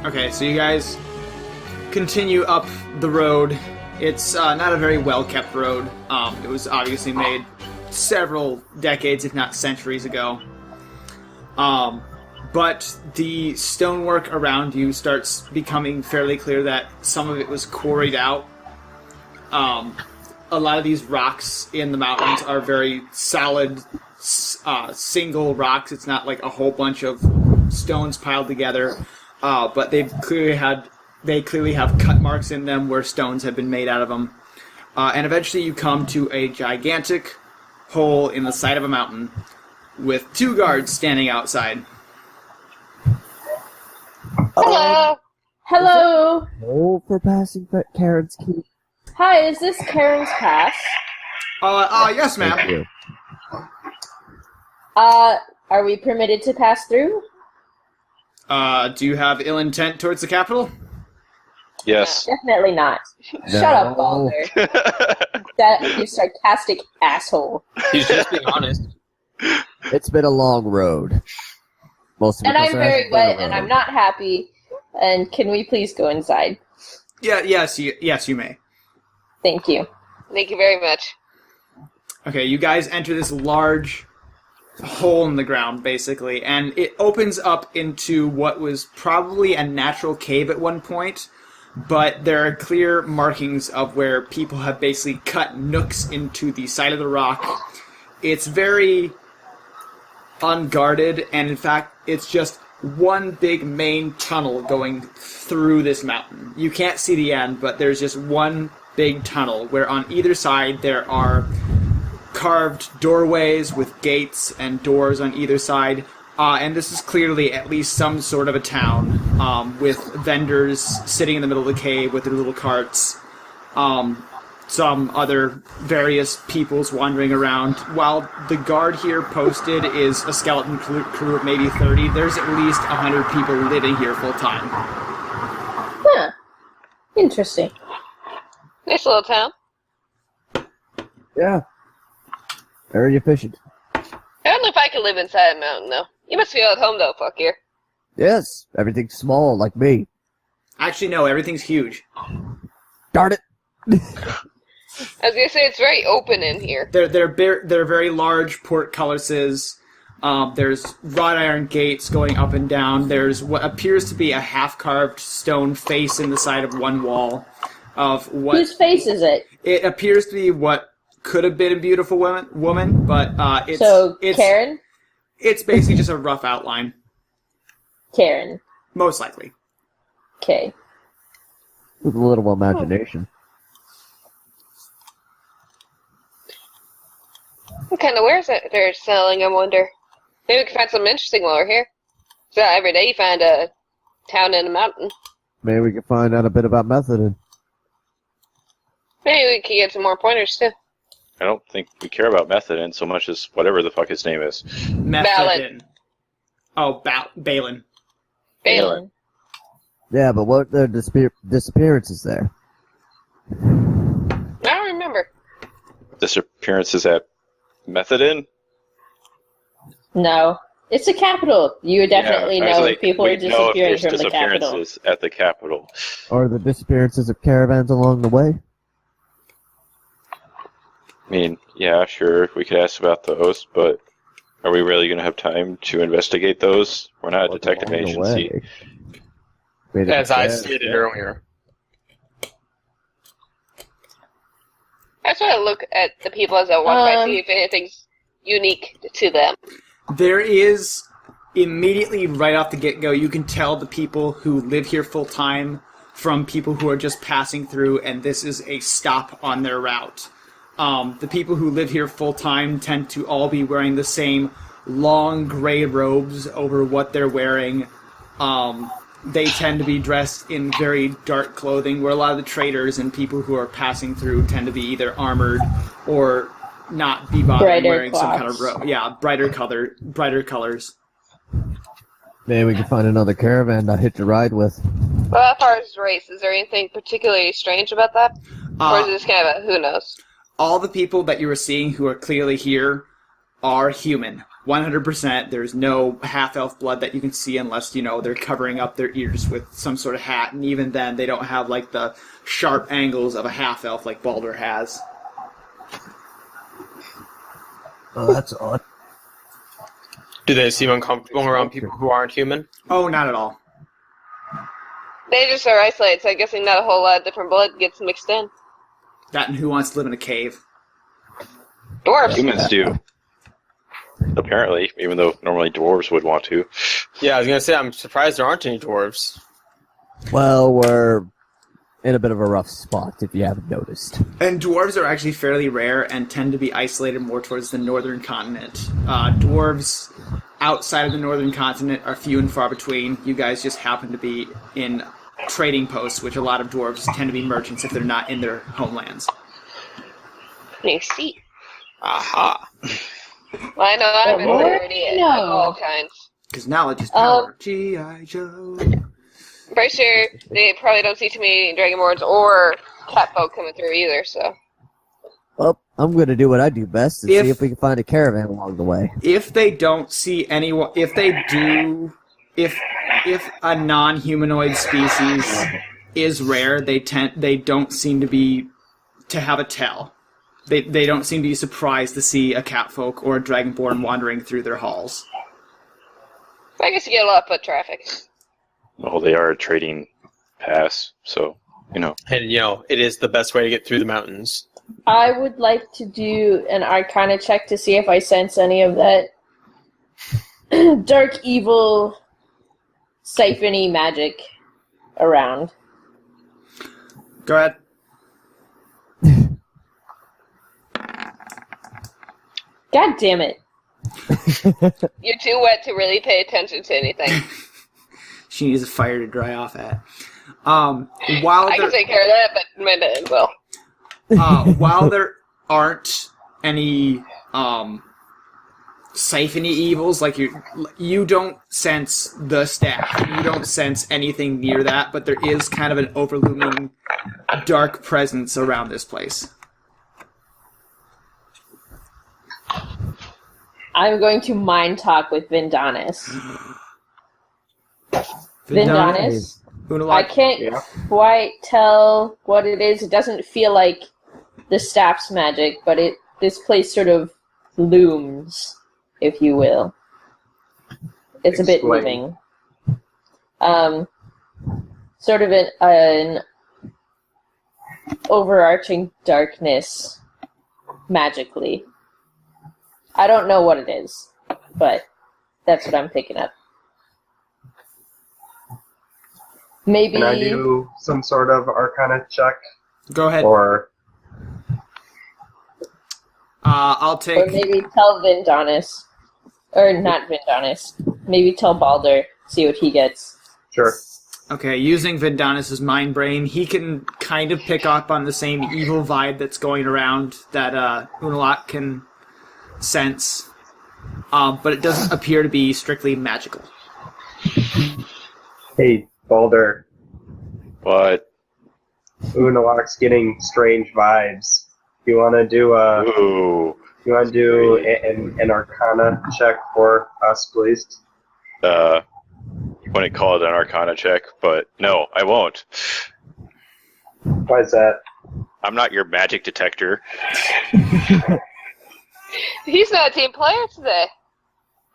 Okay, so you guys continue up the road. It's not a very well-kept road. It was obviously made several decades, if not centuries ago. But the stonework around you starts becoming fairly clear that some of it was quarried out. A lot of these rocks in the mountains are very solid, single rocks. It's not like a whole bunch of stones piled together. But they clearly have cut marks in them where stones have been made out of them. And eventually you come to a gigantic hole in the side of a mountain with 2 guards standing outside. Hello. Hello. Oh, for passing Karren's key. Hi, is this Karren's Pass? Yes, ma'am. Thank you. Are we permitted to pass through? Do you have ill intent towards the capital? Yes. Definitely not. No. Shut up, Balder. That you sarcastic asshole. He's just being honest. It's been a long road. Most of it And I'm has very been wet, a and road. I'm not happy. And can we please go inside? Yes, you may. Thank you. Thank you very much. Okay, you guys enter this large hole in the ground, basically, and it opens up into what was probably a natural cave at one point, but there are clear markings of where people have basically cut nooks into the side of the rock. It's very unguarded, and in fact, it's just one big main tunnel going through this mountain. You can't see the end, but there's just one big tunnel where on either side there are carved doorways with gates and doors on either side. And this is clearly at least some sort of a town with vendors sitting in the middle of the cave with their little carts. Some other various peoples wandering around. While the guard here posted is a skeleton crew of maybe 30, there's at least 100 people living here full time. Huh. Interesting. Nice little town. Yeah. Very efficient. I don't know if I could live inside a mountain, though. You must feel at home, though, fuck here. Yes, everything's small like me. Actually, no, everything's huge. Darn it! I was gonna say, it's very open in here. They're very large portcullises. There's wrought iron gates going up and down. There's what appears to be a half-carved stone face in the side of one wall. Of what Whose face is it? it appears to be what could have been a beautiful woman, but it's Karren? It's basically just a rough outline, Karren. most likely. Okay. With a little imagination. What kind of wares that they're selling, I wonder? Maybe we can find something interesting while we're here. So every day you find a town in a mountain. Maybe we can find out a bit about methadone. Maybe we can get some more pointers, too. I don't think we care about methadone so much as whatever the fuck his name is. Methadone. Oh, Balin. Balin. Yeah, but what are the disappearances there? I don't remember. Disappearances at methadone? No. It's the capital. You would definitely I was know like, if people are we'd know if disappearing there's from the capital. disappearances at the capital. Or the disappearances of caravans along the way? I mean, yeah, sure, we could ask about those, but are we really going to have time to investigate those? We're not a What's detective along the agency. way? Wait, As I yeah, stated yeah. earlier. I just want to look at the people as I walk by, see if anything's unique to them. There is, immediately right off the get-go, you can tell the people who live here full-time from people who are just passing through, and this is a stop on their route. The people who live here full-time tend to all be wearing the same long gray robes over what they're wearing. They tend to be dressed in very dark clothing, where a lot of the traders and people who are passing through tend to be either armored or not be bothered wearing some kind of robe. Yeah, brighter colors. Maybe we can find another caravan to hitch a ride with. Well, as far as race, is there anything particularly strange about that? Or is it just kind of a who knows? All the people that you are seeing who are clearly here are human. 100%. There's no half-elf blood that you can see unless, they're covering up their ears with some sort of hat. And even then, they don't have, the sharp angles of a half-elf like Baldur has. Oh, that's odd. Do they seem uncomfortable around people who aren't human? Oh, not at all. They just are isolated, so I'm guessing not a whole lot of different blood gets mixed in. That and who wants to live in a cave? Dwarves. Humans do. Apparently, even though normally dwarves would want to. Yeah, I was going to say, I'm surprised there aren't any dwarves. Well, we're in a bit of a rough spot, if you haven't noticed. And dwarves are actually fairly rare and tend to be isolated more towards the northern continent. Dwarves outside of the northern continent are few and far between. You guys just happen to be in trading posts, which a lot of dwarves tend to be merchants if they're not in their homelands. I see. Aha. Well, I know I'm a minority of all kinds. Because knowledge is power. G.I. Joe. I'm pretty sure they probably don't see too many dragonborns or catfolk coming through either, so. Well, I'm going to do what I do best and see if we can find a caravan along the way. If they don't see anyone, if they do, if a non-humanoid species is rare, they don't seem to have a tell. They don't seem to be surprised to see a catfolk or a dragonborn wandering through their halls. I guess you get a lot of foot traffic. Well, they are a trading pass, so, And, it is the best way to get through the mountains. I would like to do an Arcana check to see if I sense any of that dark, evil, siphony magic around. Go ahead. God damn it. You're too wet to really pay attention to anything. She needs a fire to dry off at. While I can take care of that, but my dad will. While there aren't any siphony evils, like you don't sense the staff, you don't sense anything near that, but there is kind of an overlooming dark presence around this place. I'm going to mind talk with Vindanis. Vindanis? I can't quite tell what it is. It doesn't feel like the staff's magic, but this place sort of looms, if you will. It's a bit living. Sort of an overarching darkness magically. I don't know what it is, but that's what I'm picking up. Maybe. Can I do some sort of Arcana check? Go ahead. Or I'll take. Or maybe tell Vindanis. Or not Vindanis. Maybe tell Baldur, see what he gets. Sure. Okay, using Vindanis' mind brain, he can kind of pick up on the same evil vibe that's going around that Unalak can sense, but it doesn't appear to be strictly magical. Hey, Baldur. What? Unalak's getting strange vibes. You want to do an Arcana check for us, please? You wouldn't call it an Arcana check, but no, I won't. Why is that? I'm not your magic detector. He's not a team player today.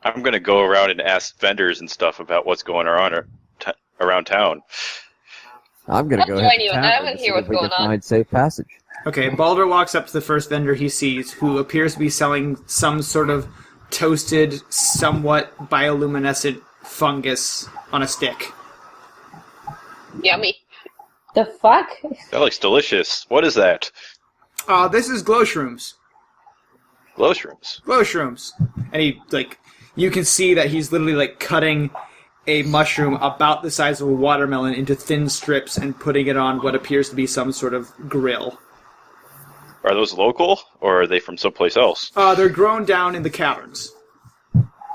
I'm gonna go around and ask vendors and stuff about what's going on around town. I'm going to go I'll ahead join you in and that. I tap wanna and hear see what's if we can going on. find safe passage. Okay, Baldur walks up to the first vendor he sees, who appears to be selling some sort of toasted, somewhat bioluminescent fungus on a stick. Yummy. The fuck? That looks delicious. What is that? This is glow shrooms. Glow shrooms. Glow shrooms. And he, you can see that he's literally, cutting a mushroom about the size of a watermelon into thin strips and putting it on what appears to be some sort of grill. Are those local, or are they from someplace else? They're grown down in the caverns.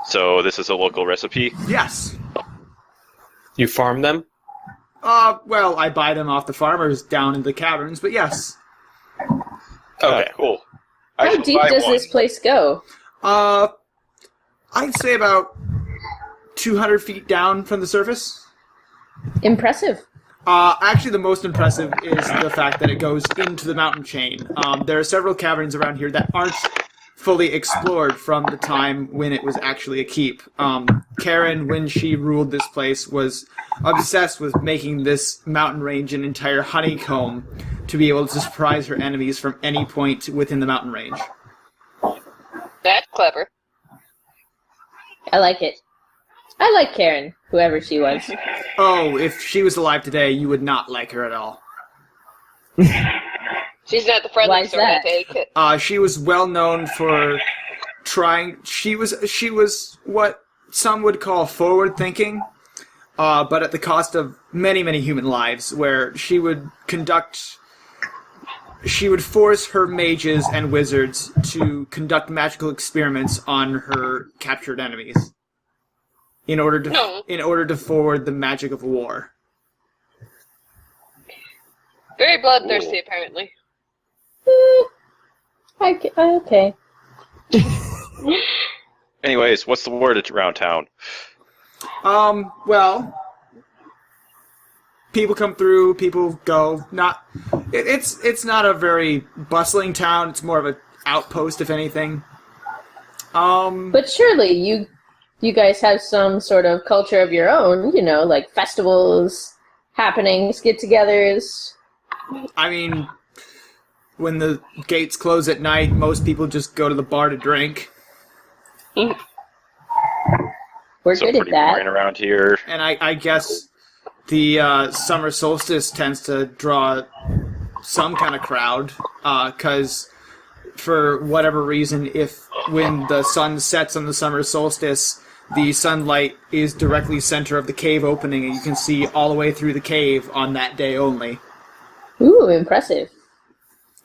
So this is a local recipe? Yes. You farm them? Well, I buy them off the farmers down in the caverns, but yes. Okay. Cool. How deep does this place go? I'd say about 200 feet down from the surface. Impressive. Actually, the most impressive is the fact that it goes into the mountain chain. There are several caverns around here that aren't fully explored from the time when it was actually a keep. Karren, when she ruled this place, was obsessed with making this mountain range an entire honeycomb to be able to surprise her enemies from any point within the mountain range. That's clever. I like it. I like Karren, whoever she was. Oh, if she was alive today, you would not like her at all. She's not the Why friendly is sort, I that? take it. She was well known for trying. She was what some would call forward thinking, but at the cost of many, many human lives. Where she would force her mages and wizards to conduct magical experiments on her captured enemies, in order to forward the magic of war. Very bloodthirsty, apparently. Okay. Anyways, what's the word around town? Well, people come through, people go. It's not a very bustling town. It's more of an outpost, if anything. But surely you guys have some sort of culture of your own, like festivals, happenings, get-togethers. I mean, when the gates close at night, most people just go to the bar to drink. We're So good at pretty that. boring around here. And I guess the summer solstice tends to draw some kind of crowd, because for whatever reason, when the sun sets on the summer solstice, the sunlight is directly center of the cave opening, and you can see all the way through the cave on that day only. Ooh, impressive.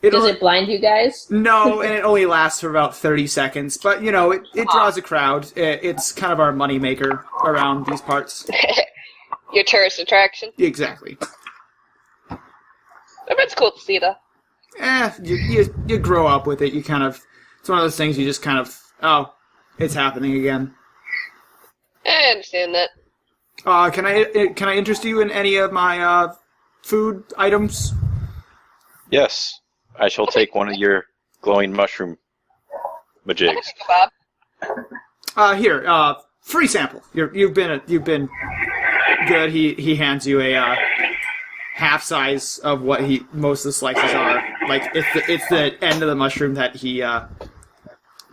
Does only- it blind you guys? No, and it only lasts for about 30 seconds, but, it draws a crowd. It's kind of our moneymaker around these parts. Your tourist attraction. Exactly. I bet it's cool to see, though. You grow up with it. It's one of those things you just kind of, oh, it's happening again. I understand that. Can I interest you in any of my food items? Yes, I shall take one of your glowing mushroom majigs. Bob. Here, free sample. You've been good. He hands you a half size of what most of the slices are. Like it's the end of the mushroom that he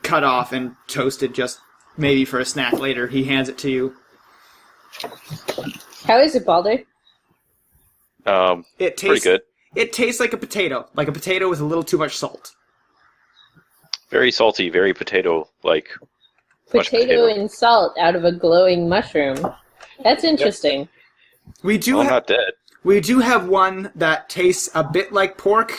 cut off and toasted just maybe for a snack later. He hands it to you. How is it, Baldur? It tastes pretty good. It tastes like a potato with a little too much salt. Very salty, very potato-like. Potato and salt out of a glowing mushroom. That's interesting. We do Well, I'm not dead. We do have one that tastes a bit like pork,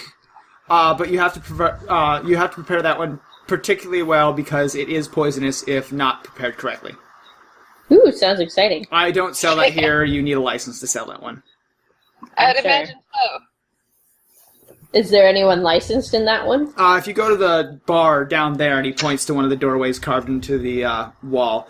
but you have to prepare that one particularly well because it is poisonous if not prepared correctly. Ooh, sounds exciting. I don't sell that here. You need a license to sell that one. I'd Sure. imagine so. Is there anyone licensed in that one? If you go to the bar down there, and he points to one of the doorways carved into the wall,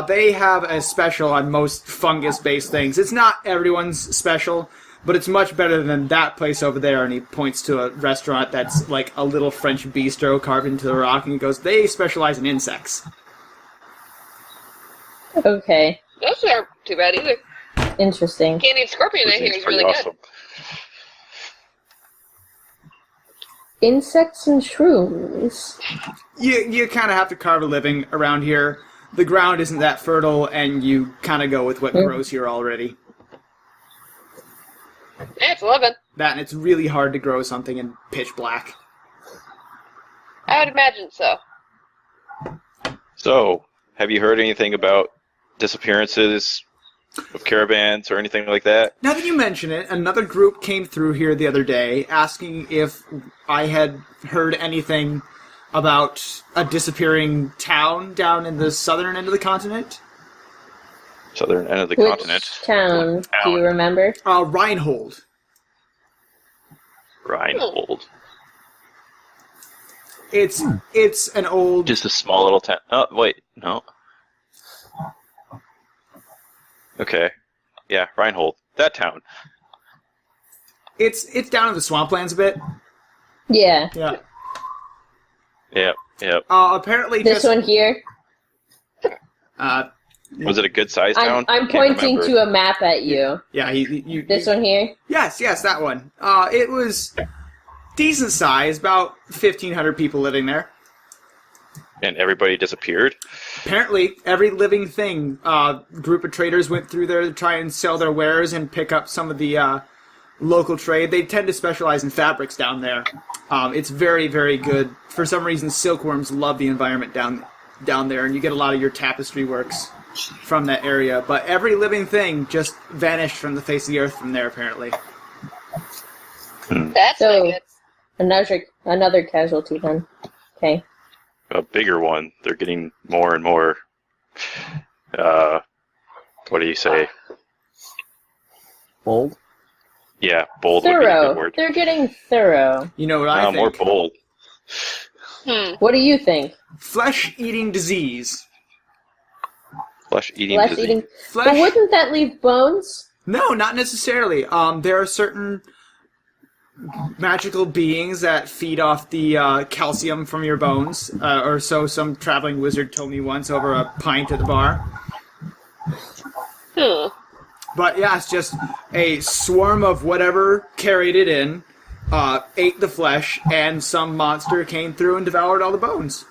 they have a special on most fungus-based things. It's not everyone's special, but it's much better than that place over there, and he points to a restaurant that's like a little French bistro carved into the rock, and he goes, they specialize in insects. Okay, Those aren't too bad either. interesting. Candied scorpion I hear Seems is pretty really awesome. good. Insects and shrooms. You kind of have to carve a living around here. The ground isn't that fertile, and you kind of go with what grows here already. Yeah, it's 11. That, and it's really hard to grow something in pitch black. I would imagine so. So, have you heard anything about disappearances of caravans or anything like that? Now that you mention it, another group came through here the other day asking if I had heard anything about a disappearing town down in the southern end of the continent. Southern end of the Which continent. town do you remember? Reinhold. Reinhold. It's an old... Just a small little town. Oh, wait, no. Okay. Yeah, Reinhold. That town. It's down in the swamplands a bit. Yeah. Yeah. Yep. Apparently This one here. Was it a good sized town? I'm pointing to a map at you. Yeah, you This one here? Yes, that one. It was decent size, about 1,500 people living there. And everybody disappeared? Apparently, every living thing, group of traders went through there to try and sell their wares and pick up some of the local trade. They tend to specialize in fabrics down there. It's very, very good. For some reason, silkworms love the environment down there, and you get a lot of your tapestry works from that area. But every living thing just vanished from the face of the earth from there, apparently. That's So- not good. Another casualty then. Okay. A bigger one. They're getting more and more. What do you say? Bold. Yeah, bold would be a good Thorough. word. They're getting thorough. You know what I think? More bold. What do you think? Flesh-eating disease. Flesh-eating Flesh disease. eating. Flesh... But wouldn't that leave bones? No, not necessarily. There are certain magical beings that feed off the calcium from your bones, or so some traveling wizard told me once over a pint at the bar. But yeah, it's just a swarm of whatever carried it in, ate the flesh, and some monster came through and devoured all the bones.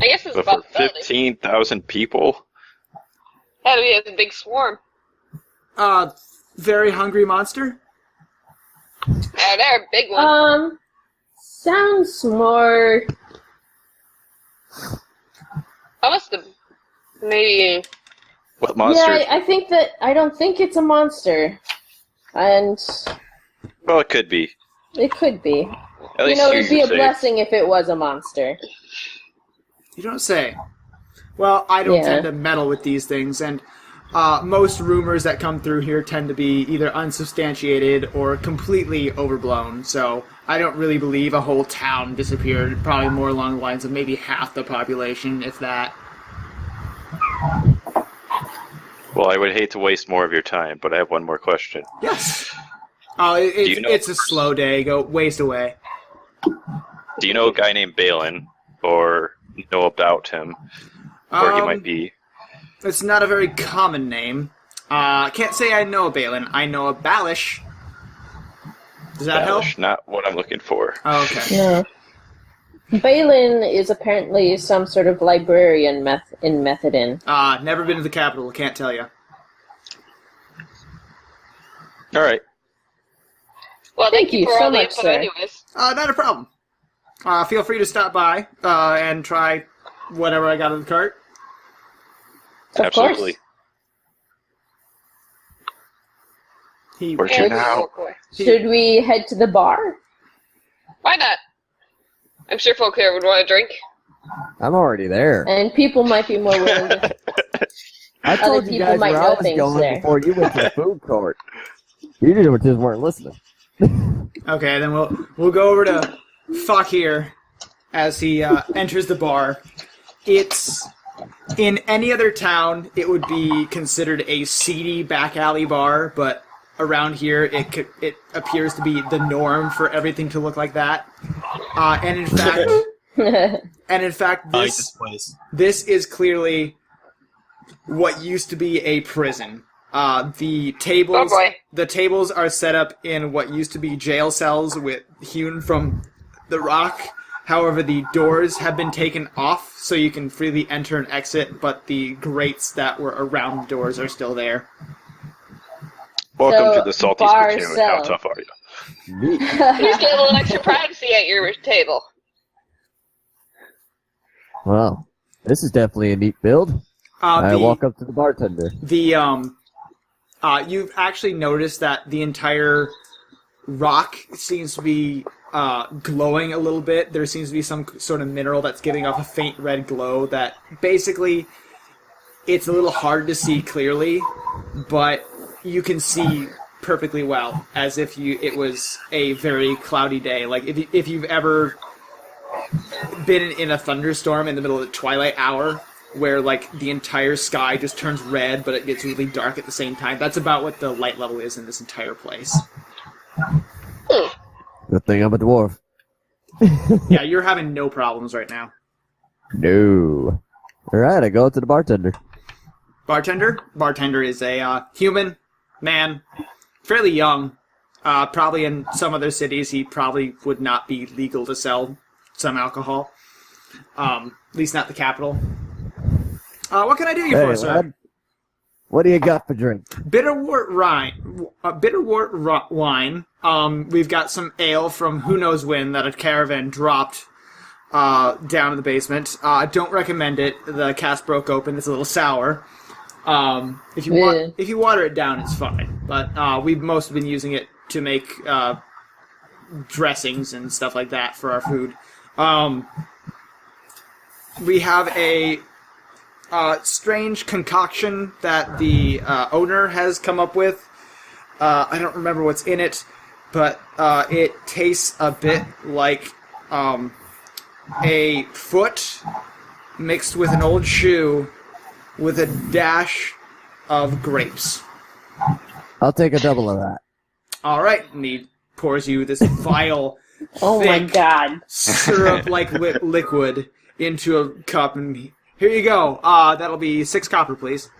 I guess it's But about for 15,000 people? Had to be a big swarm. Very hungry monster? Oh, they're a big one. Sounds more. I must have maybe. What monster? Yeah, I think that I don't think it's a monster, and Well, it could be. it could be. At least It'd be a say. blessing if it was a monster. You don't say. Well, I don't Yeah. tend to meddle with these things, and most rumors that come through here tend to be either unsubstantiated or completely overblown, so I don't really believe a whole town disappeared. Probably more along the lines of maybe half the population, if that. Well, I would hate to waste more of your time, but I have one more question. Yes. you know- It's a slow day. Go waste away. Do you know a guy named Balin, or know about him, where he might be? It's not a very common name. I can't say I know a Balin. I know a Balish. Does that help? Balish, not what I'm looking for. Oh, okay. No. Balin is apparently some sort of librarian in Methodin. Never been to the capital. Can't tell you. All right. Well, thank you for so all the much, info, sir. anyways. Not a problem. Feel free to stop by and try whatever I got in the cart. Of Absolutely. course. Where's you now? Should we head to the bar? Why not? I'm sure folk here would want a drink. I'm already there. And people might be more willing to. I told you people guys might where know I was things going there. before you went to the food court. You just weren't listening. Okay, then we'll go over to Fakir as he enters the bar. It's in any other town, it would be considered a seedy back alley bar, but around here, it appears to be the norm for everything to look like that. And in fact, this is clearly what used to be a prison. The tables are set up in what used to be jail cells hewn from the rock. However, the doors have been taken off so you can freely enter and exit, but the grates that were around the doors are still there. Welcome So, to the Salty bar Spittoon. cell. How tough are you? You just get a little extra privacy at your table. Well, this is definitely a neat build. I walk up to the bartender. You've actually noticed that the entire rock seems to be glowing a little bit. There seems to be some sort of mineral that's giving off a faint red glow that basically it's a little hard to see clearly, but you can see perfectly well, as if it was a very cloudy day. Like if you've ever been in a thunderstorm in the middle of the twilight hour, where like the entire sky just turns red, but it gets really dark at the same time. That's about what the light level is in this entire place. Good thing I'm a dwarf. Yeah, you're having no problems right now. No. Alright, I go up to the bartender. Bartender? Bartender is a human man, fairly young. Probably in some other cities he probably would not be legal to sell some alcohol. At least not the capital. What can I do you for, sir? Lad, what do you got for drink? Bitterwort wine. We've got some ale from who knows when that a caravan dropped down in the basement. Don't recommend it. The cask broke open. It's a little sour. If you water it down, it's fine. But we've mostly been using it to make dressings and stuff like that for our food. We have a strange concoction that the owner has come up with. I don't remember what's in it, but it tastes a bit like a foot mixed with an old shoe with a dash of grapes. I'll take a double of that. All right, and he pours you this vile, Oh my god. syrup-like liquid into a cup, and here you go. That'll be 6 copper, please.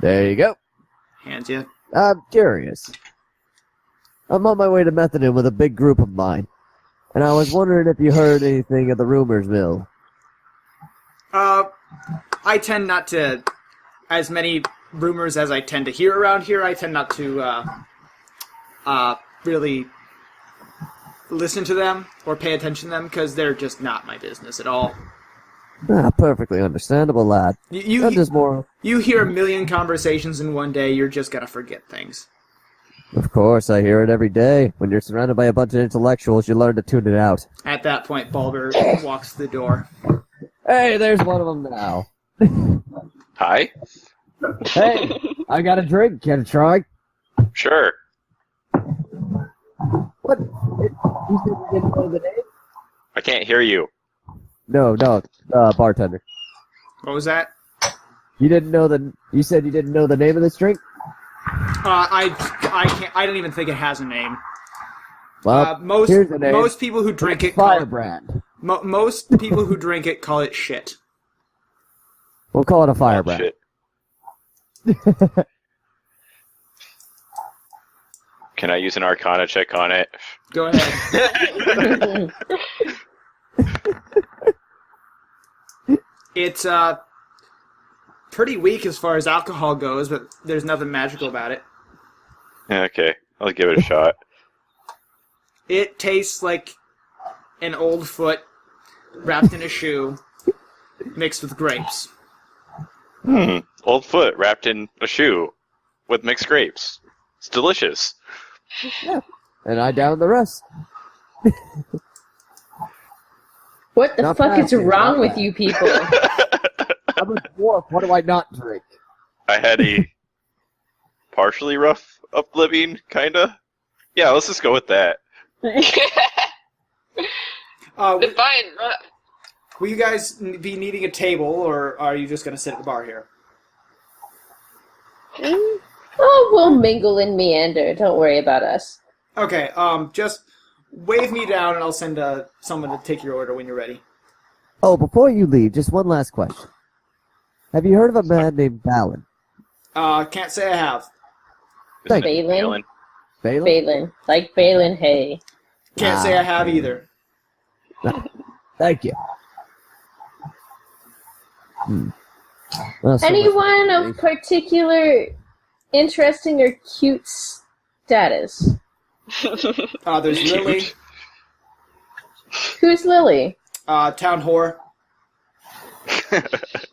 There you go. Hands you. I'm curious. I'm on my way to Methodin with a big group of mine, and I was wondering if you heard anything of the rumors mill. I tend not to, as many rumors as I tend to hear around here, I tend not to really listen to them or pay attention to them because they're just not my business at all. Perfectly understandable, lad. You hear a million conversations in one day, you're just gonna forget things. Of course, I hear it every day. When you're surrounded by a bunch of intellectuals, you learn to tune it out. At that point, Bulger walks to the door. Hey, there's one of them now. Hi? Hey, I got a drink. Can I try? Sure. What? You said you didn't know the name? I can't hear you. No, bartender. What was that? You said you didn't know the name of this drink? I can't. I don't even think it has a name. Well, here's the name. Most people who drink it call Firebrand. most people who drink it call it shit. We'll call it a Oh, Firebrand. shit. Can I use an Arcana check on it? Go ahead. It's pretty weak as far as alcohol goes, but there's nothing magical about it. Okay, I'll give it a shot. It tastes like an old foot wrapped in a shoe mixed with grapes. Old foot wrapped in a shoe with mixed grapes. It's delicious. Yeah. And I down the rest. What the Not fuck bad, is dude, wrong not with bad. you people? I'm a dwarf. What do I not drink? I had a partially rough upbringing, kinda. Yeah, let's just go with that. Define rough. Will you guys be needing a table, or are you just going to sit at the bar here? Oh, we'll mingle and meander. Don't worry about us. Okay, just wave me down and I'll send someone to take your order when you're ready. Oh, before you leave, just one last question. Have you heard of a man named Balin? Can't say I have. Isn't it Balin? Balin? Balin. Like Balin Hay. Can't say I have either. Thank you. Well, so much Anyone for of particular interesting or cute status? There's Lily, Who's Lily? Town Whore.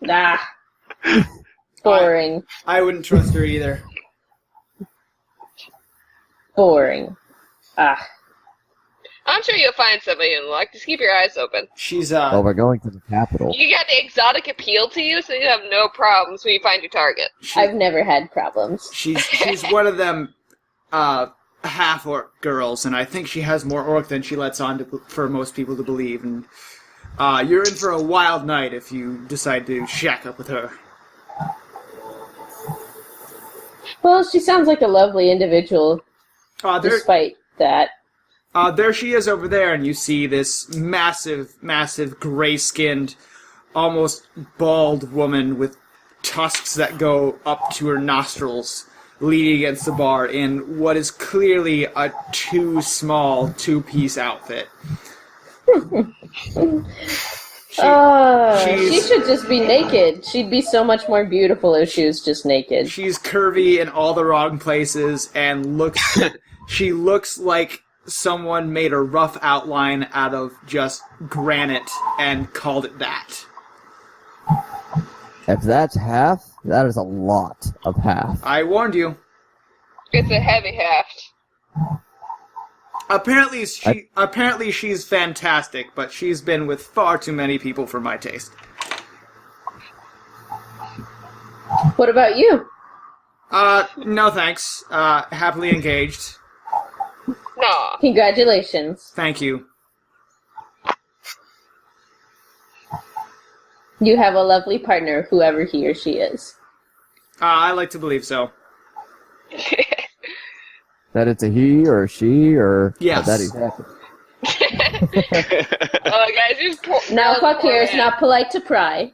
Nah. Boring. I wouldn't trust her either. Boring. Ah. I'm sure you'll find somebody in luck. Just keep your eyes open. She's, Well, we're going to the capital. You got the exotic appeal to you, so you have no problems when you find your target. I've never had problems. she's one of them, half-orc girls, and I think she has more orc than she lets on for most people to believe, and You're in for a wild night if you decide to shack up with her. Well, she sounds like a lovely individual, despite that. There she is over there, and you see this massive, gray-skinned, almost bald woman with tusks that go up to her nostrils, leaning against the bar in what is clearly a too small two-piece outfit. She should just be naked. She'd be so much more beautiful if she was just naked. She's curvy in all the wrong places and she looks like someone made a rough outline out of just granite and called it that. If that's half, that is a lot of half. I warned you. It's a heavy haft. Apparently she's fantastic, but she's been with far too many people for my taste. What about you? No thanks. Happily engaged. No. Congratulations. Thank you. You have a lovely partner, whoever he or she is. I like to believe so. That it's a he or a she or yes. That exactly. Oh, guys, just now, fuck here. It's not polite to pry.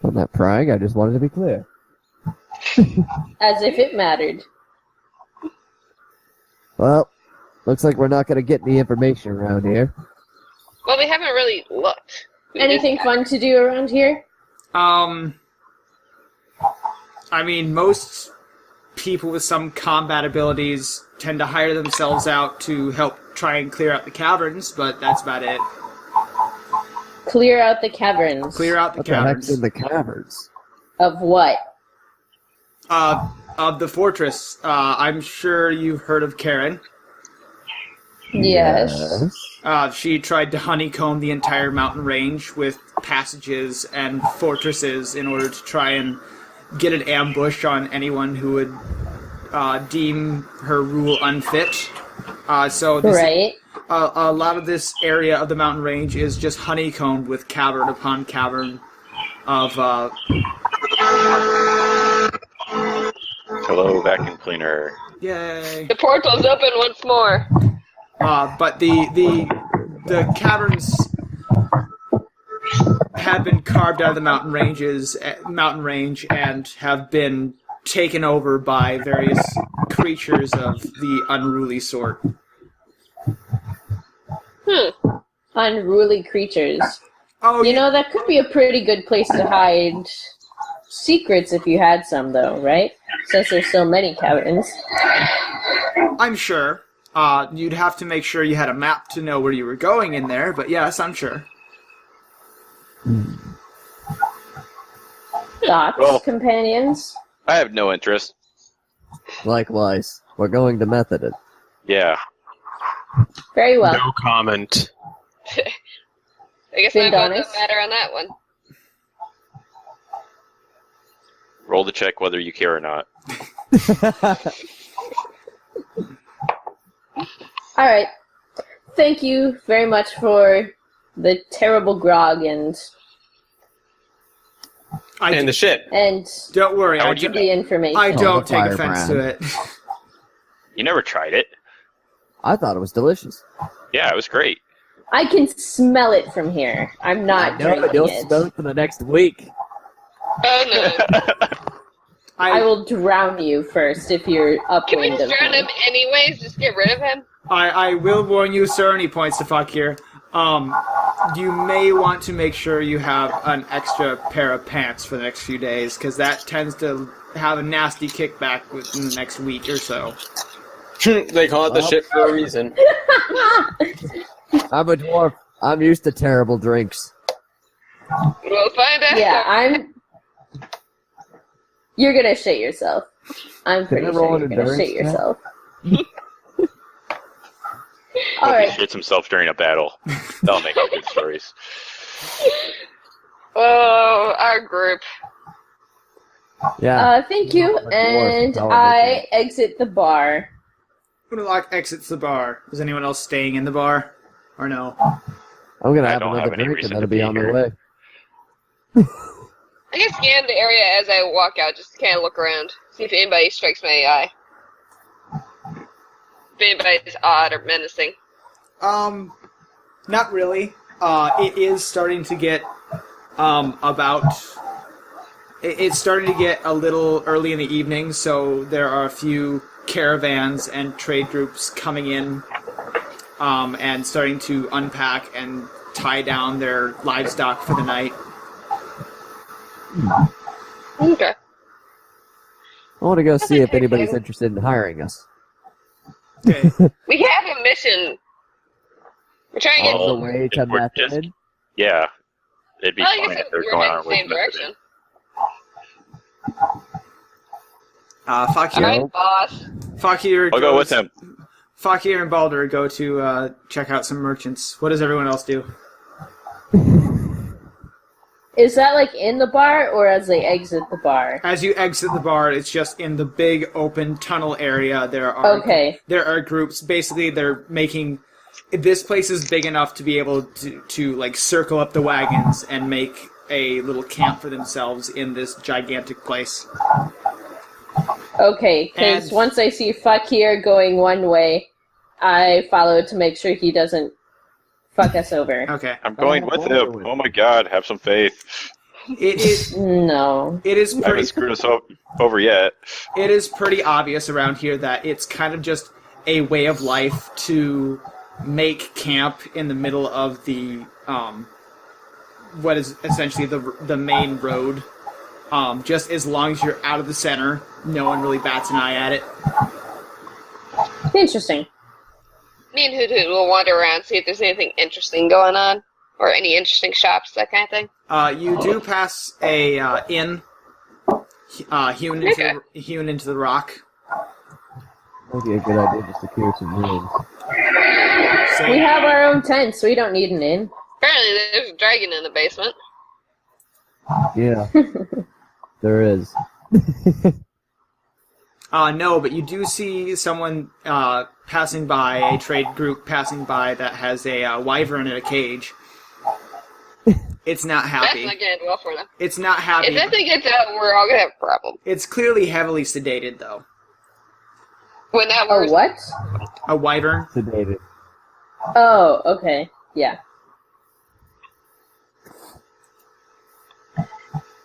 I'm not prying. I just wanted to be clear. As if it mattered. Well, looks like we're not going to get any information around here. Well, we haven't really looked. Anything fun to do around here? I mean, most people with some combat abilities tend to hire themselves out to help try and clear out the caverns, but that's about it. Clear out the caverns. Clear out the What caverns. the heck's in the caverns? Of what? Of the fortress. I'm sure you've heard of Karren. Yes. She tried to honeycomb the entire mountain range with passages and fortresses in order to try and get an ambush on anyone who would deem her rule unfit. So this, right. A lot of this area of the mountain range is just honeycombed with cavern upon cavern of... Hello, vacuum cleaner. Yay! The portal's open once more. But the caverns have been carved out of the mountain range and have been taken over by various creatures of the unruly sort. Unruly creatures. Oh, You know, that could be a pretty good place to hide secrets if you had some, though, right? Since there's so many caverns. I'm sure. You'd have to make sure you had a map to know where you were going in there, but yes, I'm sure. Thoughts, Well- companions? I have no interest. Likewise, we're going to method it. Yeah. Very well. No comment. I guess Been my vote honest. doesn't matter on that one. Roll to check whether you care or not. All right. Thank you very much for the terrible grog and And the shit. Don't worry, How I, would you do, the information. I don't the take fire offense brand. to it. You never tried it. I thought it was delicious. Yeah, it was great. I can smell it from here. I'm not No, drinking you'll it. smell it for the next week. Oh no. I will drown you first if you're Can we upwind just of drown me. him anyways? Just get rid of him? I will warn you, sir, and he points to fuck here. You may want to make sure you have an extra pair of pants for the next few days, because that tends to have a nasty kickback within the next week or so. They call it the shit for a reason. I'm a dwarf. I'm used to terrible drinks. We'll find out. Yeah, You're gonna shit yourself. I'm pretty I roll sure an you're gonna endurance shit check? yourself. Hope Alright. he shits himself during a battle. That'll make for good stories. Oh, our group. Yeah. Thank you, I'm a dwarf. and How I exit the bar. Unalak exits the bar. Is anyone else staying in the bar? Or no? I'm gonna I have don't another have any drink reason and that'll to be be on the here. way. I can scan the area as I walk out, just to kind of look around, see if anybody strikes my eye. If anybody's odd or menacing. Not really. It is starting to get it's starting to get a little early in the evening, so there are a few caravans and trade groups coming in and starting to unpack and tie down their livestock for the night. Okay. I want to go see if okay, anybody's then. interested in hiring us. Okay. We have a mission. We're trying to get... On the way to if we're just- Method. Yeah. It'd be Well, I fine guess if they're we're going heading on the with same method. direction. Fakir, Alright, boss. Fakir I'll go with him. Fakir and Baldur go to check out some merchants. What does everyone else do? Is that like in the bar or as they exit the bar? As you exit the bar, it's just in the big open tunnel area. There are groups. Basically, they're making. This place is big enough to be able to like circle up the wagons and make a little camp for themselves in this gigantic place. Okay, because And- once I see Fakir going one way, I follow to make sure he doesn't fuck us over. Okay. I'm going with him. Oh my god, have some faith. It is. No. It is I haven't pretty. screwed us over yet. It is pretty obvious around here that it's kind of just a way of life to make camp in the middle of the what is essentially the main road. Just as long as you're out of the center, no one really bats an eye at it. Interesting. Me and Hoot Hoot will wander around, see if there's anything interesting going on. Or any interesting shops, that kind of thing. You do pass a inn hewn into the rock. Might be a good idea to secure some rooms. We have our own tent, so we don't need an inn. Apparently there's a dragon in the basement. Yeah. There is. No, but you do see someone passing by, a trade group passing by that has a wyvern in a cage. It's not happy. That's not going to end well for them. It's not happy. If that thing gets out, we're all going to have a problem. It's clearly heavily sedated, though. When that Oh, was what? A wyvern. Sedated. Oh, okay. Yeah.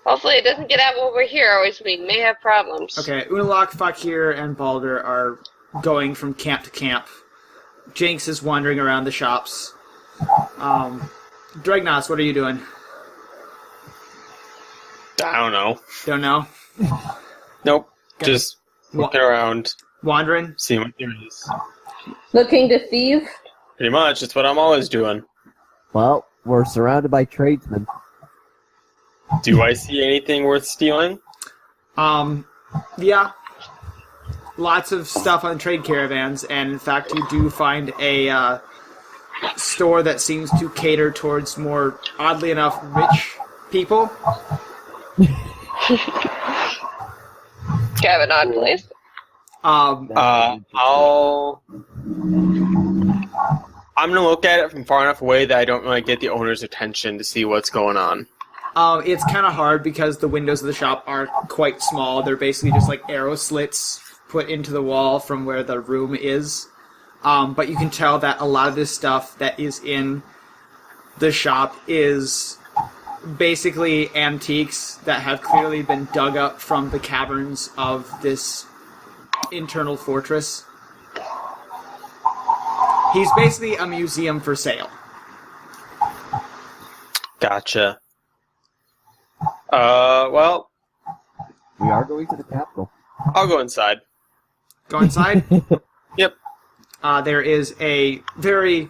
Hopefully it doesn't get out while we're here, or we may have problems. Okay, Unalak, Fakir, and Baldur are going from camp to camp. Jinx is wandering around the shops. Dregnos, what are you doing? I don't know. Don't know? Nope. Okay. Just looking around, Wandering? seeing what there is. Looking to thieve? Pretty much. It's what I'm always doing. Well, we're surrounded by tradesmen. Do I see anything worth stealing? Yeah. Lots of stuff on trade caravans, and in fact you do find a store that seems to cater towards more, oddly enough, rich people. Kind of an odd place. I'm gonna look at it from far enough away that I don't really get the owner's attention to see what's going on. It's kind of hard because the windows of the shop are quite small. They're basically just like arrow slits put into the wall from where the room is. But you can tell that a lot of this stuff that is in the shop is basically antiques that have clearly been dug up from the caverns of this internal fortress. He's basically a museum for sale. Gotcha. Well, We are going to the capital. I'll go inside. Go inside. Yep. There is a very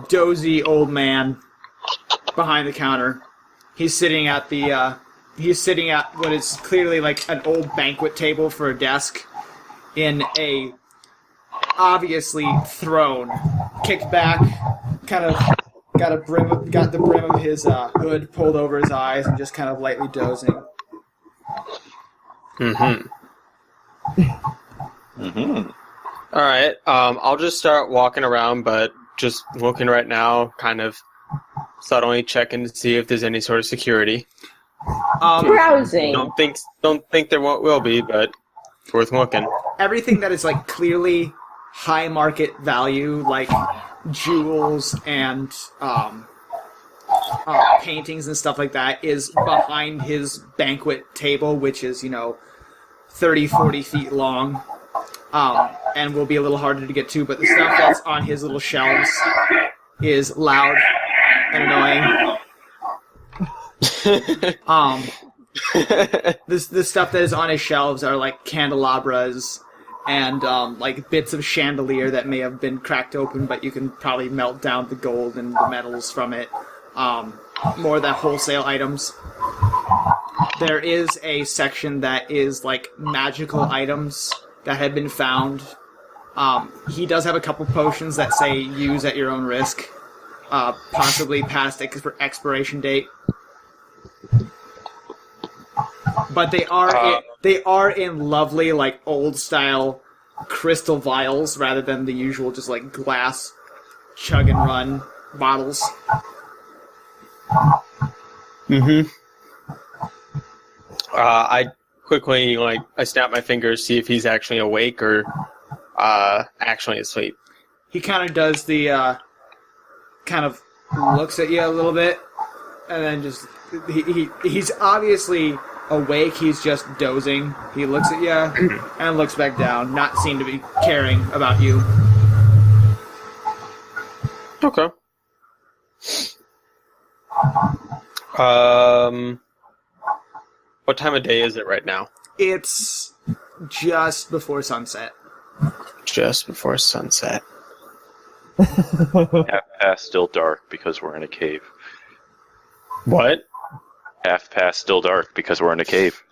dozy old man behind the counter. He's sitting at what is clearly like an old banquet table for a desk in a obviously throne, kicked back, kind of got the brim of his hood pulled over his eyes and just kind of lightly dozing. Mm-hmm. Mm-hmm. All right. I'll just start walking around, but just looking right now, kind of subtly checking to see if there's any sort of security. Browsing. Don't think there will be, but it's worth looking. Everything that is like clearly high market value, like jewels and paintings and stuff like that, is behind his banquet table, which is 30, 40 feet long, and will be a little harder to get to. But the stuff that's on his little shelves is loud and annoying. The stuff that is on his shelves are like candelabras and like bits of chandelier that may have been cracked open, but you can probably melt down the gold and the metals from it. More of the wholesale items. There is a section that is like magical items that have been found. He does have a couple potions that say use at your own risk, possibly past expiration date. But they are in lovely, like, old style crystal vials rather than the usual just like glass chug and run bottles. Mm-hmm. I quickly I snap my fingers, see if he's actually awake or actually asleep. He kind of does the kind of looks at you a little bit, and then just he's obviously awake. He's just dozing. He looks at you and looks back down, not seem to be caring about you. Okay. What time of day is it right now? It's just before sunset. Just before sunset. Half past still dark because we're in a cave. What? Half past still dark because we're in a cave.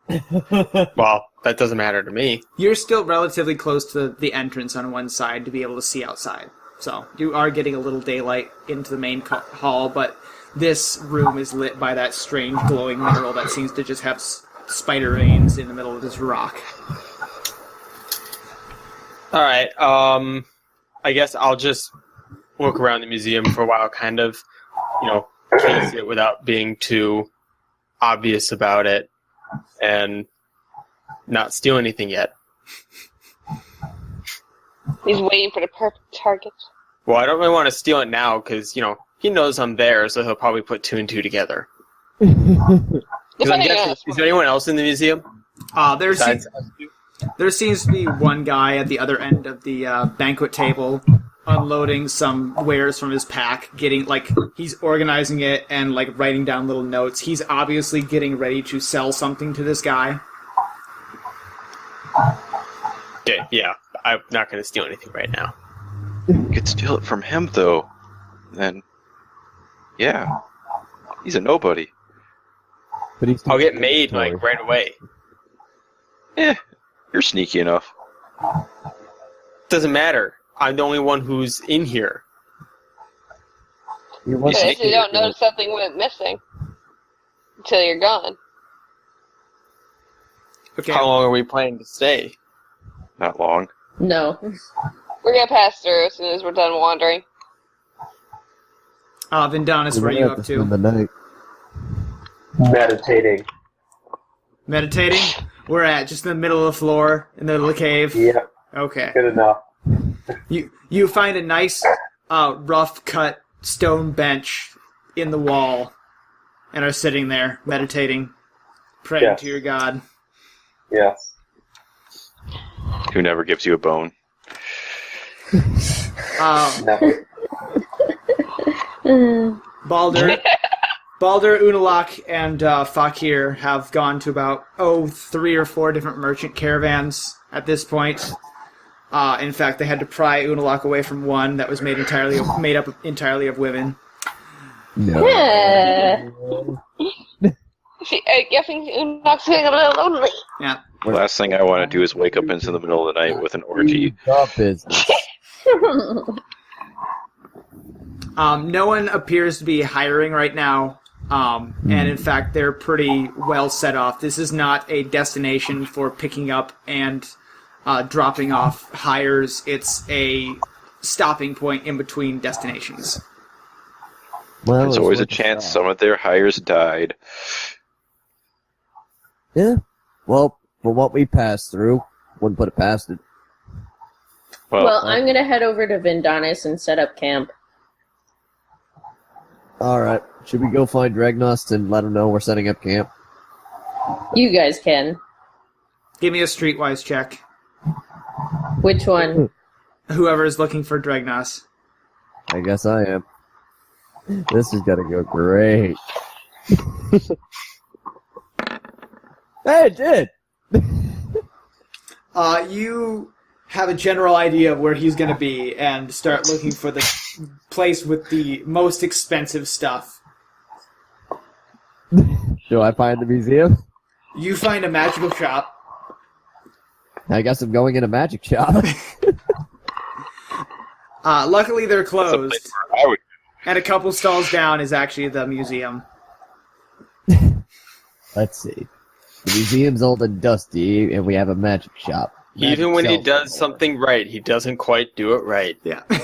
Well, that doesn't matter to me. You're still relatively close to the entrance on one side to be able to see outside. So you are getting a little daylight into the main hall, but this room is lit by that strange glowing mineral that seems to just have spider veins in the middle of this rock. Alright, I guess I'll just look around the museum for a while, kind of, case it without being too obvious about it, and not steal anything yet. He's waiting for the perfect target. Well, I don't really want to steal it now, because, he knows I'm there, so he'll probably put two and two together. Because I'm guessing, is there anyone else in the museum? There seems to be one guy at the other end of the banquet table unloading some wares from his pack, he's organizing it and writing down little notes. He's obviously getting ready to sell something to this guy. Okay, yeah. I'm not going to steal anything right now. You could steal it from him, though. Then, yeah. He's a nobody. But I'll get made, right away. You're sneaky enough. Doesn't matter. I'm the only one who's in here. You don't notice something went missing until you're gone. Okay. How long are we planning to stay? Not long. No. We're gonna pass through as soon as we're done wandering. Vindanis, what are you up to? The night. Meditating. Meditating? We're at just in the middle of the floor, in the middle of the cave? Yeah. Okay. Good enough. You find a nice, rough-cut stone bench in the wall and are sitting there, meditating, praying to your god. Yes. Who never gives you a bone? Never. Balder, Unalak, and Fakir have gone to about 3 or 4 different merchant caravans at this point. In fact, they had to pry Unalak away from one that was made up entirely of women. No. Yeah. I think Unalak's feeling a little lonely. Yeah. The last thing I want to do is wake up into the middle of the night with an orgy. Stop business. No one appears to be hiring right now, and in fact, they're pretty well set off. This is not a destination for picking up and dropping off hires. It's a stopping point in between destinations. Well, There's it's always a worth chance shot. some of their hires died. Yeah. Well, for what we passed through, wouldn't put it past it. Well, I'm gonna head over to Vindanis and set up camp. Alright. Should we go find Dragnost and let him know we're setting up camp? You guys can. Give me a streetwise check. Which one? Whoever is looking for Dragnos. I guess I am. This is gonna go great. Hey, it did! You have a general idea of where he's going to be and start looking for the place with the most expensive stuff. Do I find the museum? You find a magical shop. I guess I'm going in a magic shop. Luckily, they're That's a place closed. where I would. And a couple stalls down is actually the museum. Let's see. The museum's old and dusty, and we have a magic shop. Even when he Magic does cell something right, he doesn't quite do it right. Yeah. phone.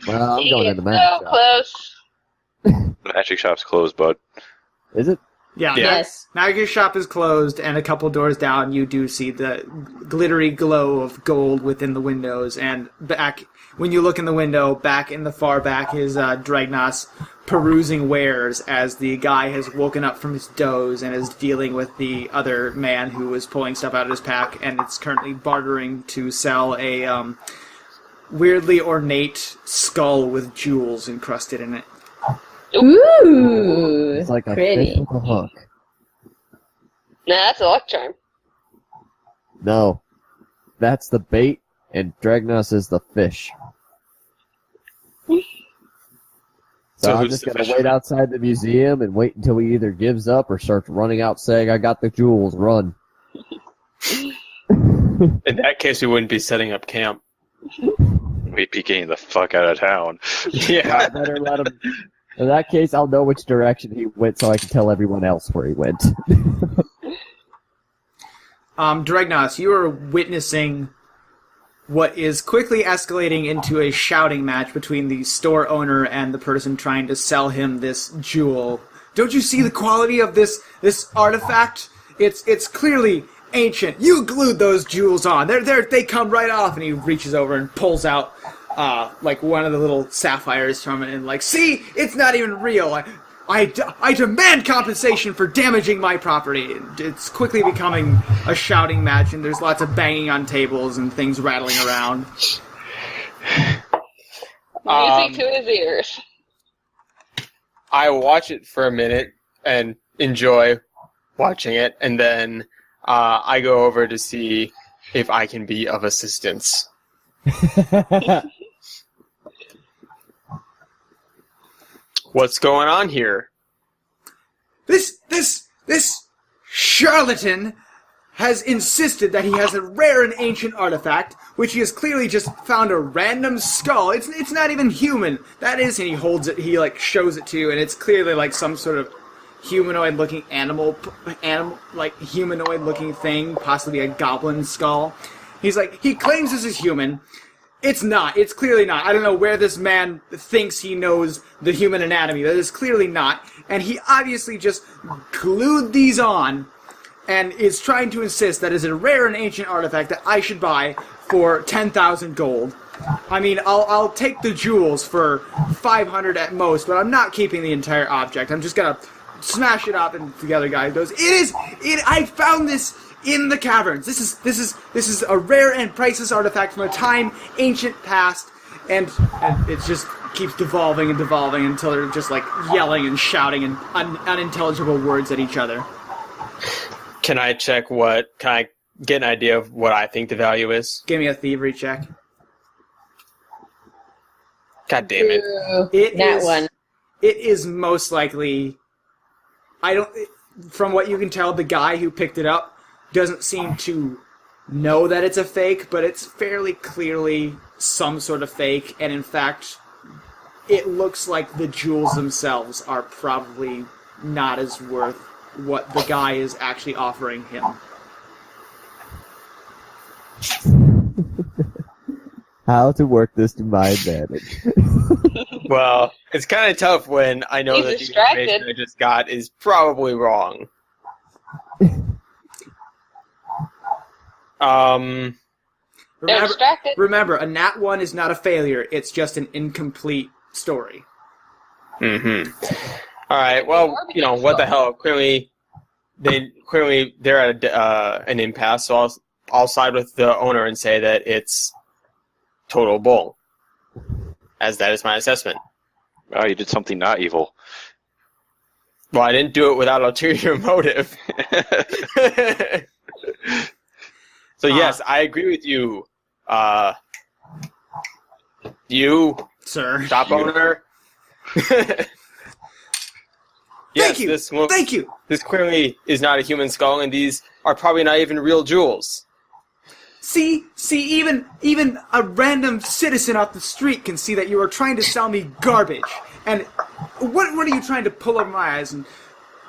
Well, I'm going in the magic So shop. close. The magic shop's closed, bud. Is it? Yeah. Yes. Magic shop is closed, and a couple doors down, you do see the glittery glow of gold within the windows. And back, when you look in the window, back in the far back is Dragnos perusing wares as the guy has woken up from his doze and is dealing with the other man who was pulling stuff out of his pack, and it's currently bartering to sell a weirdly ornate skull with jewels encrusted in it. Ooh, It's like a pretty. fish with a hook. Nah, that's a luck charm. No. That's the bait, and Dragnos is the fish. So I'm who's just the gonna fish? wait outside the museum and wait until he either gives up or starts running out saying, I got the jewels, run. In that case, we wouldn't be setting up camp. We'd be getting the fuck out of town. Yeah. I better let him. In that case, I'll know which direction he went so I can tell everyone else where he went. Dragnos, you are witnessing what is quickly escalating into a shouting match between the store owner and the person trying to sell him this jewel. Don't you see the quality of this artifact? It's clearly ancient. You glued those jewels on. They come right off. And he reaches over and pulls out like one of the little sapphires from it and like, see, it's not even real. I demand compensation for damaging my property. It's quickly becoming a shouting match, and there's lots of banging on tables and things rattling around. Music to his ears. I watch it for a minute and enjoy watching it, and then I go over to see if I can be of assistance. What's going on here? This charlatan has insisted that he has a rare and ancient artifact, which he has clearly just found a random skull. It's not even human. That is, and he holds it, he like shows it to you, and it's clearly like some sort of humanoid-looking animal, like humanoid-looking thing, possibly a goblin skull. He's like, he claims this is human. It's not. It's clearly not. I don't know where this man thinks he knows the human anatomy. That is clearly not. And he obviously just glued these on and is trying to insist that is a rare and ancient artifact that I should buy for 10,000 gold. I mean, I'll take the jewels for 500 at most, but I'm not keeping the entire object. I'm just gonna smash it up, and the other guy goes, I found this in the caverns. This is a rare and priceless artifact from a time ancient past, and it just keeps devolving and devolving until they're just like yelling and shouting and unintelligible words at each other. Can I check can I get an idea of what I think the value is? Give me a thievery check. God damn it. It is most likely, from what you can tell, the guy who picked it up doesn't seem to know that it's a fake, but it's fairly clearly some sort of fake, and in fact, it looks like the jewels themselves are probably not as worth what the guy is actually offering him. how to work this to my advantage. Well, it's kind of tough when I know He's that distracted. the information I just got is probably wrong. They're distracted. Remember, a nat 1 is not a failure. It's just an incomplete story. Mm-hmm. All right. Well, what the hell? Clearly, they're at an impasse. So I'll side with the owner and say that it's total bull, as that is my assessment. Oh, you did something not evil. Well, I didn't do it without ulterior motive. So yes, I agree with you. You, Sir. shop owner. Yes, Thank you. This clearly is not a human skull, and these are probably not even real jewels. See, even a random citizen off the street can see that you are trying to sell me garbage. And what are you trying to pull over my eyes? And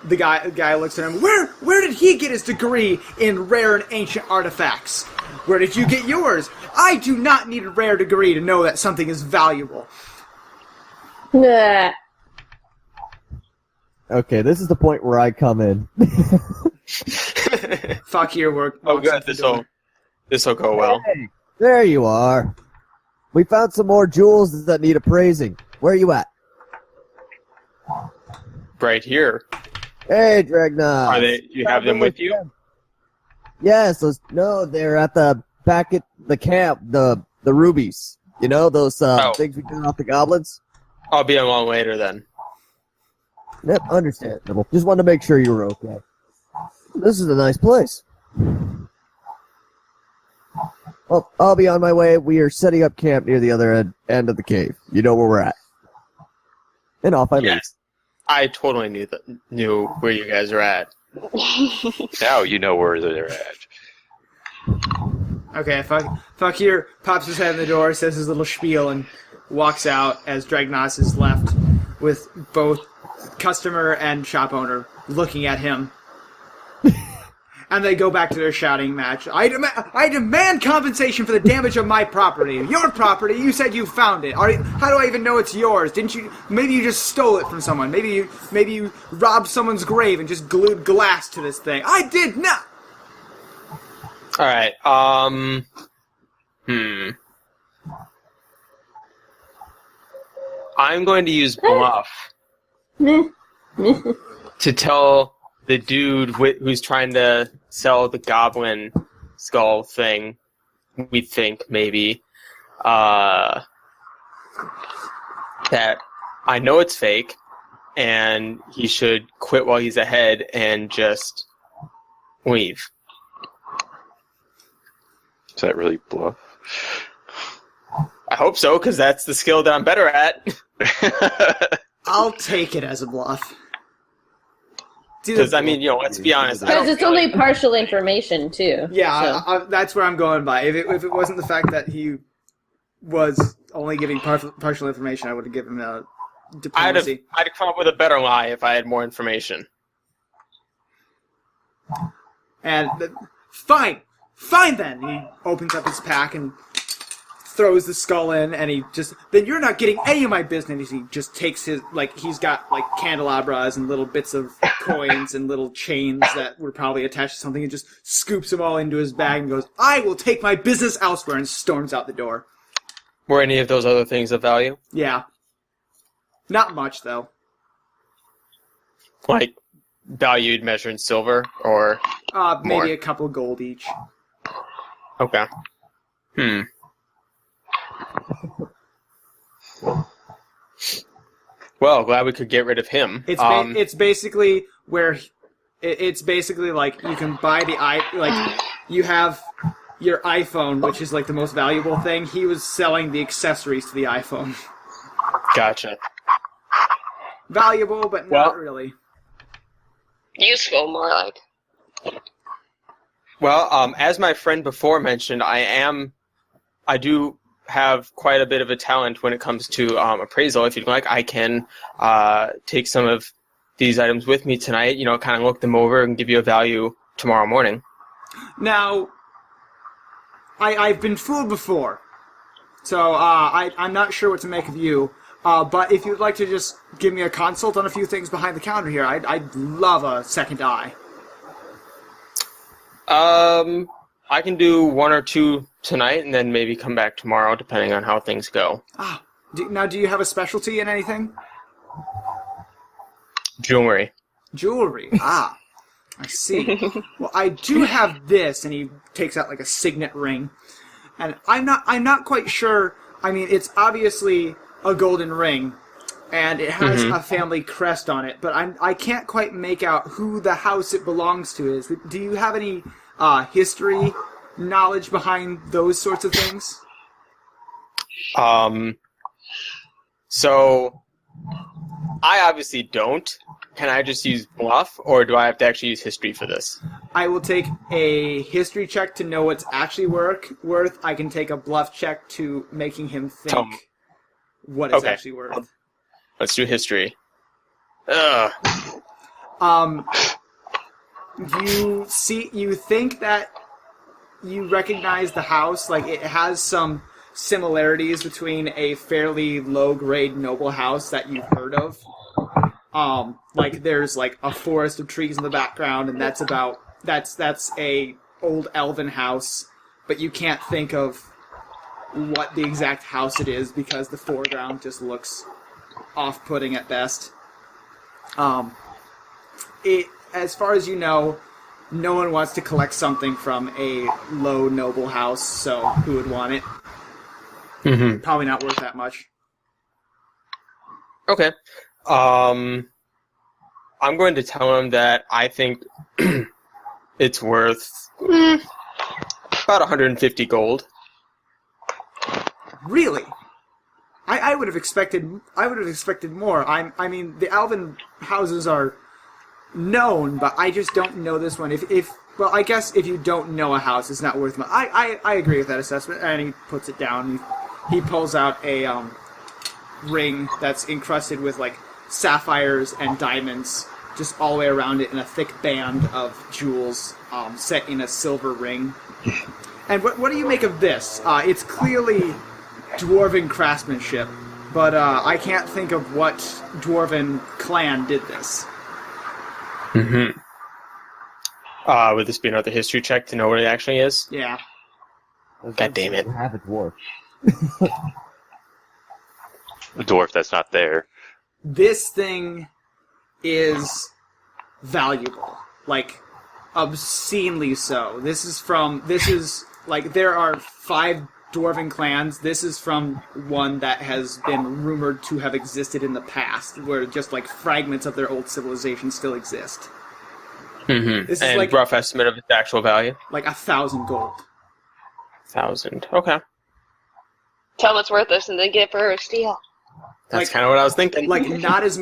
the guy looks at him. Where did he get his degree in rare and ancient artifacts? Where did you get yours? I do not need a rare degree to know that something is valuable. Nah. Okay, this is the point where I come in. Fuck your work. Oh, good. This'll go well. Hey, there you are. We found some more jewels that need appraising. Where are you at? Right here. Hey, Dragna. Are they? You have them with you? Yes. They're at the back at the camp. The rubies. You know those things we got off the goblins. I'll be along later then. Yep, understandable. Just wanted to make sure you were okay. This is a nice place. Well, I'll be on my way. We are setting up camp near the other end of the cave. You know where we're at. And off I leave. Yes, I totally knew where you guys are at. Now you know where they're at. Okay, Fakir pops his head in the door, says his little spiel, and walks out as Dragnos is left with both customer and shop owner looking at him. And they go back to their shouting match. I demand compensation for the damage of my property. Your property? You said you found it. How do I even know it's yours? Didn't you? Maybe you just stole it from someone. Maybe you robbed someone's grave and just glued glass to this thing. I did not. All right. I'm going to use bluff to tell the dude who's trying to sell the goblin skull thing, we think maybe, that I know it's fake, and he should quit while he's ahead and just leave. Is that really bluff? I hope so, because that's the skill that I'm better at. I'll take it as a bluff. Because, I mean, let's be honest. Because it's only partial information, too. Yeah, so. that's where I'm going by. If it wasn't the fact that he was only giving partial information, I would have given him a diplomacy. I'd have come up with a better lie if I had more information. And fine then. He opens up his pack and throws the skull in, and then you're not getting any of my business. He just takes his, he's got, candelabras and little bits of coins and little chains that were probably attached to something, and just scoops them all into his bag and goes, I will take my business elsewhere, and storms out the door. Were any of those other things of value? Yeah. Not much, though. Like, valued measured in silver, or maybe more? A couple gold each. Okay. Well, glad we could get rid of him. It's basically where it's basically like you can buy you have your iPhone, which is the most valuable thing. He was selling the accessories to the iPhone. Gotcha. Valuable, but not really. Useful, more like. Well, as my friend before mentioned, I do have quite a bit of a talent when it comes to appraisal. If you'd like, I can take some of these items with me tonight, kind of look them over and give you a value tomorrow morning. Now, I've been fooled before. So I'm not sure what to make of you. But if you'd like to just give me a consult on a few things behind the counter here, I'd love a second eye. I can do 1 or 2 tonight, and then maybe come back tomorrow, depending on how things go. Now, do you have a specialty in anything? Jewelry. Jewelry. I see. Well, I do have this, and he takes out like a signet ring, and I'm not quite sure. I mean, it's obviously a golden ring, and it has a family crest on it, but I can't quite make out who the house it belongs to is. Do you have any history knowledge behind those sorts of things? So I obviously don't. Can I just use bluff, or do I have to actually use history for this? I will take a history check to know what's actually worth. I can take a bluff check to making him think what it's actually worth. Let's do history. Ugh. You think that you recognize the house, like it has some similarities between a fairly low-grade noble house that you've heard of. Like there's like a forest of trees in the background, and that's a old elven house, but you can't think of what the exact house it is because the foreground just looks off-putting at best. As far as you know, no one wants to collect something from a low noble house, so who would want it? Mm-hmm. Probably not worth that much. Okay. I'm going to tell him that I think it's worth about 150 gold. Really? I would have expected more. I mean, the elven houses are known, but I just don't know this one. Well, I guess if you don't know a house, it's not worth much. I agree with that assessment, and he puts it down. He pulls out a ring that's encrusted with like sapphires and diamonds, just all the way around it in a thick band of jewels, set in a silver ring. And what do you make of this? It's clearly dwarven craftsmanship, but I can't think of what dwarven clan did this. Mm-hmm. Would this be another history check to know what it actually is? Yeah. God damn it. You have a dwarf. A dwarf that's not there. This thing is valuable. Like, obscenely so. This is like, there are 5 dwarven clans. This is from one that has been rumored to have existed in the past, where just like fragments of their old civilization still exist. Mm-hmm. This is and like rough estimate of its actual value? Like 1,000 gold. 1,000. Okay. Tell them it's worth this and then get it for a steal. That's kind of what I was thinking. Like not as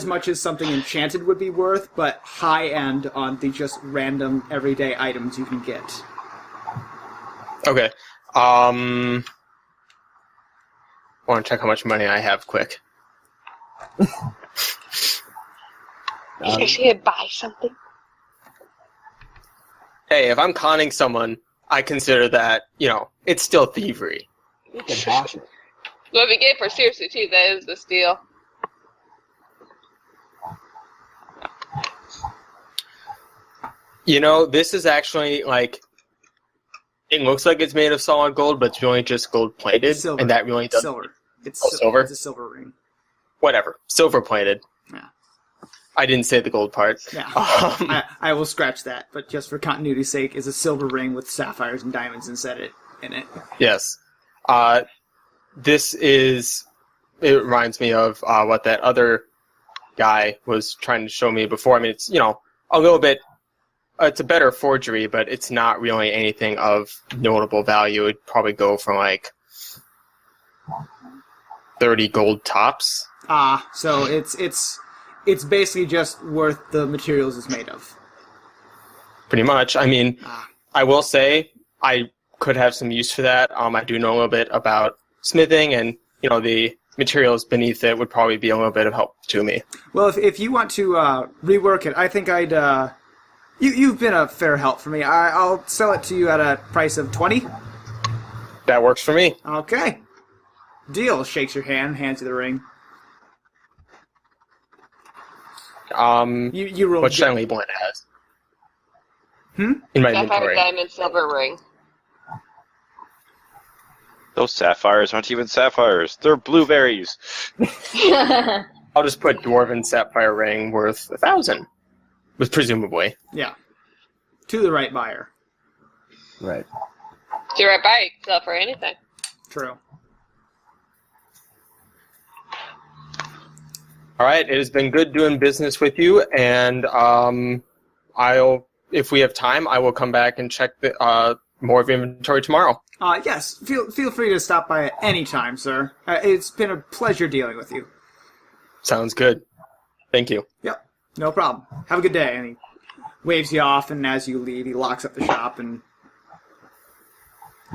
much as something enchanted would be worth, but high end on the just random everyday items you can get. Okay. I want to check how much money I have quick. You should buy something. Hey, if I'm conning someone, I consider that, it's still thievery. You can hack it. Well, if you get it for seriously too, that is the steal. This is actually, it looks like it's made of solid gold, but it's really just gold-plated. Silver. And that really doesn't... Silver. Silver? It's a silver ring. Whatever. Silver-plated. Yeah. I didn't say the gold part. Yeah. I will scratch that, but just for continuity's sake, is a silver ring with sapphires and diamonds inset in it. Yes. It reminds me of what that other guy was trying to show me before. I mean, it's, a little bit, it's a better forgery, but it's not really anything of notable value. It'd probably go for 30 gold tops. So it's basically just worth the materials it's made of. Pretty much. I mean, I will say I could have some use for that. I do know a little bit about smithing, and the materials beneath it would probably be a little bit of help to me. Well, if you want to rework it, I think I'd. You've been a fair help for me. I'll sell it to you at a price of 20. That works for me. Okay. Deal. Shakes your hand, hands you the ring. You roll. What should I label it as? Hmm? In my Sapphire, inventory. diamond, silver ring. Those sapphires aren't even sapphires. They're blueberries. I'll just put dwarven sapphire ring worth 1,000. With presumably. Yeah. To the right buyer. Right. So you're right by it, you can sell it for anything. True. All right, it has been good doing business with you, and if we have time, I will come back and check more of your inventory tomorrow. Yes. Feel free to stop by at any time, sir. It's been a pleasure dealing with you. Sounds good. Thank you. Yep. No problem. Have a good day. And he waves you off, and as you leave, he locks up the shop, and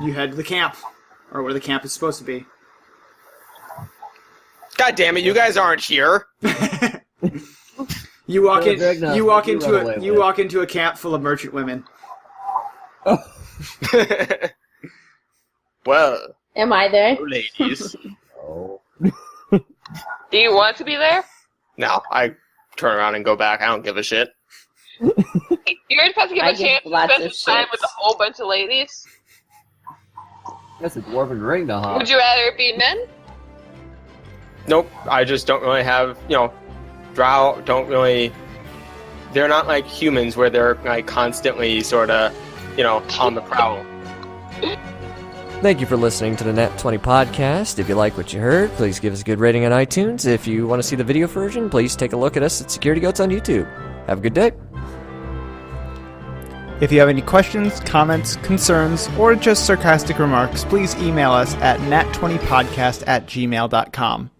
you head to the camp, or where the camp is supposed to be. God damn it! You guys aren't here. You walk in. Dragna, You walk you into run away you with. walk into a camp full of merchant women. Well, Am I there? ladies. Oh. Do you want to be there? No, I turn around and go back. I don't give a shit. You're supposed to give I a give chance to lots spend of some time shits. with a whole bunch of ladies. That's a dwarven ring to hop. Would you rather be men? Nope. I just don't really have, drow don't really. They're not like humans where they're like constantly sort of, on the prowl. Thank you for listening to the Nat 20 podcast. If you like what you heard, please give us a good rating on iTunes. If you want to see the video version, please take a look at us at Security Goats on YouTube. Have a good day. If you have any questions, comments, concerns, or just sarcastic remarks, please email us at nat20podcast@gmail.com.